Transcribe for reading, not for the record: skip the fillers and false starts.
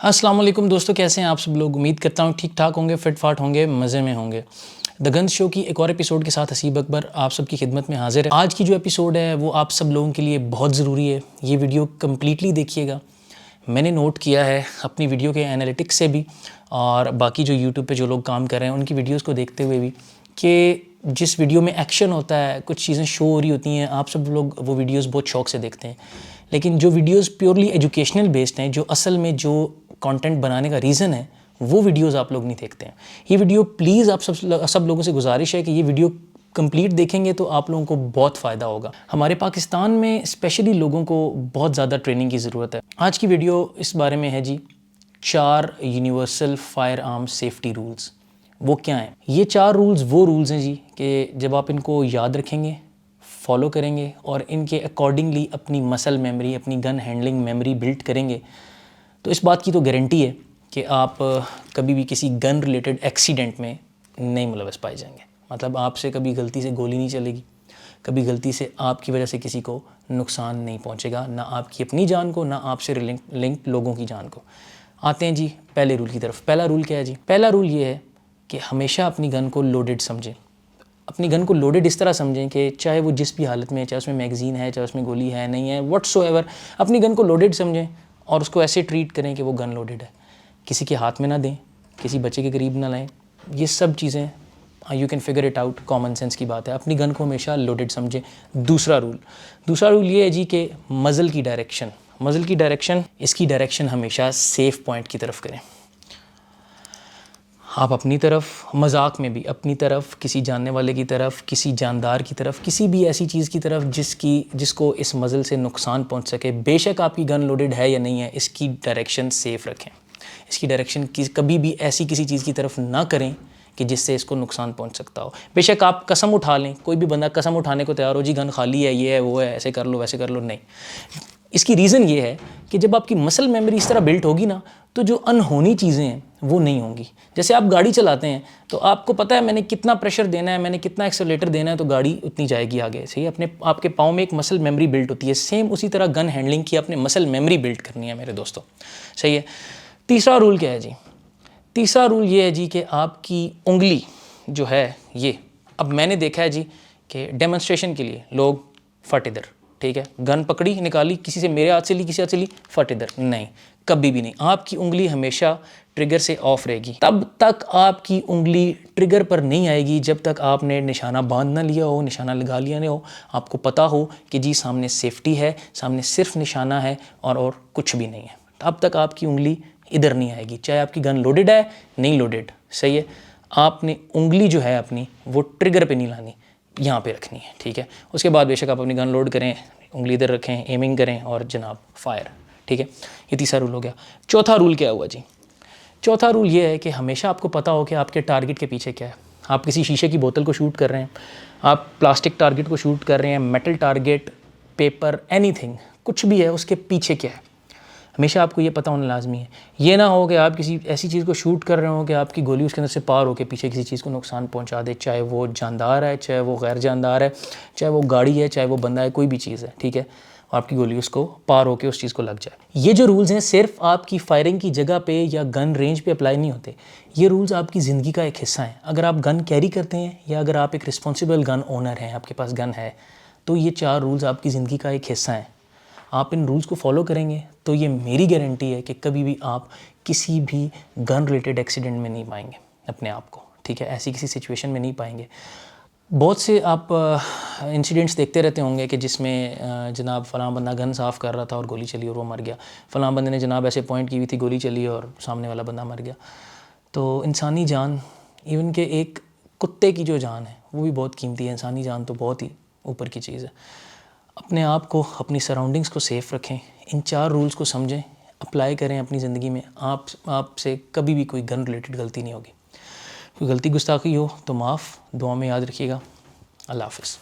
अस्सलाम वालेकुम दोस्तों, कैसे हैं आप सब लोग। उम्मीद करता हूँ ठीक ठाक होंगे, फिट फाट होंगे, मज़े में होंगे। द गन्स शो की एक और एपिसोड के साथ हसीब अकबर आप सबकी खिदमत में हाजिर है। आज की जो एपिसोड है वो आप सब लोगों के लिए बहुत ज़रूरी है। ये वीडियो कम्प्लीटली देखिएगा। मैंने नोट किया है अपनी वीडियो के एनालिटिक्स से भी और बाकी जो यूट्यूब पे जो लोग काम कर रहे हैं उनकी वीडियोस को देखते हुए भी कि जिस वीडियो में एक्शन होता है, कुछ चीज़ें शो हो रही होती हैं, आप सब लोग वो वीडियोस बहुत शौक से देखते हैं। लेकिन जो वीडियोस प्योरली एजुकेशनल बेस्ड हैं, जो असल में जो कंटेंट बनाने का रीज़न है, वो वीडियोस आप लोग नहीं देखते हैं। ये वीडियो प्लीज़ आप सब लोगों से गुजारिश है कि ये वीडियो कंप्लीट देखेंगे तो आप लोगों को बहुत फ़ायदा होगा। हमारे पाकिस्तान में स्पेशली लोगों को बहुत ज़्यादा ट्रेनिंग की ज़रूरत है। आज की वीडियो इस बारे में है जी, 4 universal fire arm safety rules. वो क्या हैं? ये 4 रूल्स वो रूल्स हैं जी कि जब आप इनको याद रखेंगे, फॉलो करेंगे और इनके अकॉर्डिंगली अपनी मसल मेमोरी, अपनी गन हैंडलिंग मेमोरी बिल्ड करेंगे, तो इस बात की तो गारंटी है कि आप कभी भी किसी गन रिलेटेड एक्सीडेंट में नहीं मुलव्वस पाए जाएंगे। मतलब आपसे कभी गलती से गोली नहीं चलेगी, कभी गलती से आपकी वजह से किसी को नुकसान नहीं पहुंचेगा, ना आपकी अपनी जान को, ना आपसे लिंक्ड लोगों की जान को। आते हैं जी पहले रूल की तरफ। पहला रूल क्या है जी? पहला रूल ये है कि हमेशा अपनी गन को लोडेड समझें। अपनी गन को लोडेड इस तरह समझें कि चाहे वो जिस भी हालत में है, चाहे उसमें मैगज़ीन है, चाहे उसमें गोली है नहीं है, व्हाट्सोएवर, अपनी गन को लोडेड समझें और उसको ऐसे ट्रीट करें कि वो गन लोडेड है। किसी के हाथ में ना दें, किसी बच्चे के करीब ना लाएं। ये सब चीज़ें you can figure it out, common sense की बात है। अपनी गन को हमेशा लोडेड समझें। दूसरा रूल ये है जी कि मज़ल की डायरेक्शन, इसकी डायरेक्शन हमेशा सेफ़ पॉइंट की तरफ करें। आप अपनी तरफ, मजाक में भी अपनी तरफ, किसी जानने वाले की तरफ, किसी जानदार की तरफ, किसी भी ऐसी चीज़ की तरफ जिसको इस मज़ल से नुकसान पहुंच सके, बेशक आपकी गन लोडेड है या नहीं है, इसकी डायरेक्शन सेफ़ रखें। इसकी डायरेक्शन कभी भी ऐसी किसी चीज़ की तरफ ना करें कि जिससे इसको नुकसान पहुंच सकता हो। बेशक आप कसम उठा लें, कोई भी बंदा कसम उठाने को तैयार हो, जी गन खाली है, ये है, वो है, ऐसे कर लो, वैसे कर लो, नहीं। इसकी रीज़न ये है कि जब आपकी मसल मेमोरी इस तरह बिल्ट होगी ना, तो जो अनहोनी चीज़ें हैं वो नहीं होंगी। जैसे आप गाड़ी चलाते हैं तो आपको पता है मैंने कितना प्रेशर देना है, मैंने कितना एक्सेलरेटर देना है, तो गाड़ी उतनी जाएगी आगे। सही है, आपके पाँव में एक मसल मेमोरी बिल्ट होती है। सेम उसी तरह गन हैंडलिंग की आपने मसल मेमोरी बिल्ट करनी है मेरे दोस्तों। सही है। तीसरा रूल क्या है जी? तीसरा रूल ये है जी कि आपकी उंगली जो है ये, अब मैंने देखा है जी कि डेमोन्स्ट्रेशन के लिए लोग फट इधर, ठीक है, गन पकड़ी, निकाली, किसी से मेरे हाथ से ली, किसी हाथ से ली, फट इधर, नहीं, कभी भी नहीं। आपकी उंगली हमेशा ट्रिगर से ऑफ रहेगी। तब तक आपकी उंगली ट्रिगर पर नहीं आएगी जब तक आपने निशाना बांध ना लिया हो, निशाना लगा लिया ना हो, आपको पता हो कि जी सामने सेफ्टी है, सामने सिर्फ निशाना है और कुछ भी नहीं है। तब तक आपकी उंगली इधर नहीं आएगी, चाहे आपकी गन लोडेड है नहीं लोडेड। सही है, आपने उंगली जो है अपनी वो ट्रिगर पे नहीं लानी, यहाँ पे रखनी है, ठीक है। उसके बाद बेशक आप अपनी गन लोड करें, उंगली इधर रखें, एमिंग करें और जनाब फायर, ठीक है। ये तीसरा रूल हो गया। चौथा रूल क्या हुआ जी? चौथा रूल ये है कि हमेशा आपको पता हो कि आपके टारगेट के पीछे क्या है। आप किसी शीशे की बोतल को शूट कर रहे हैं, आप प्लास्टिक टारगेट को शूट कर रहे हैं, मेटल टारगेट, पेपर, एनीथिंग, कुछ भी है, उसके पीछे क्या है, हमेशा आपको ये पता होना लाजमी है। ये ना हो कि आप किसी ऐसी चीज़ को शूट कर रहे हो कि आपकी गोली उसके अंदर से पार हो के पीछे किसी चीज़ को नुकसान पहुंचा दे, चाहे वो जानदार है, चाहे वो गैर जानदार है, चाहे वो गाड़ी है, चाहे वो बंदा है, कोई भी चीज़ है, ठीक है, आपकी गोली उसको पार हो के उस चीज़ को लग जाए। ये जो रूल्स हैं सिर्फ आपकी फायरिंग की जगह पे या गन रेंज पे अप्लाई नहीं होते। ये रूल्स आपकी ज़िंदगी का एक हिस्सा है। अगर आप गन कैरी करते हैं या अगर आप एक रिस्पॉन्सिबल गन ओनर हैं, आपके पास गन है, तो ये 4 रूल्स आपकी ज़िंदगी का एक हिस्सा है। आप इन रूल्स को फॉलो करेंगे तो ये मेरी गारंटी है कि कभी भी आप किसी भी गन रिलेटेड एक्सीडेंट में नहीं पाएंगे अपने आप को, ठीक है, ऐसी किसी सिचुएशन में नहीं पाएंगे। बहुत से आप इंसिडेंट्स देखते रहते होंगे कि जिसमें जनाब फ़लाँ बंदा गन साफ़ कर रहा था और गोली चली और वो मर गया, फ़लाँ बंदे ने जनाब ऐसे पॉइंट की हुई थी, गोली चली और सामने वाला बंदा मर गया। तो इंसानी जान, इवन के एक कुत्ते की जो जान है वो भी बहुत कीमती है। इंसानी जान तो बहुत ही ऊपर की चीज़ है। अपने आप को, अपनी सराउंडिंग्स को सेफ़ रखें, इन 4 रूल्स को समझें, अप्लाई करें अपनी ज़िंदगी में। आपसे कभी भी कोई गन रिलेटेड गलती नहीं होगी। कोई गलती गुस्ताखी हो तो माफ़, दुआ में याद रखिएगा। अल्लाह हाफ़िज़।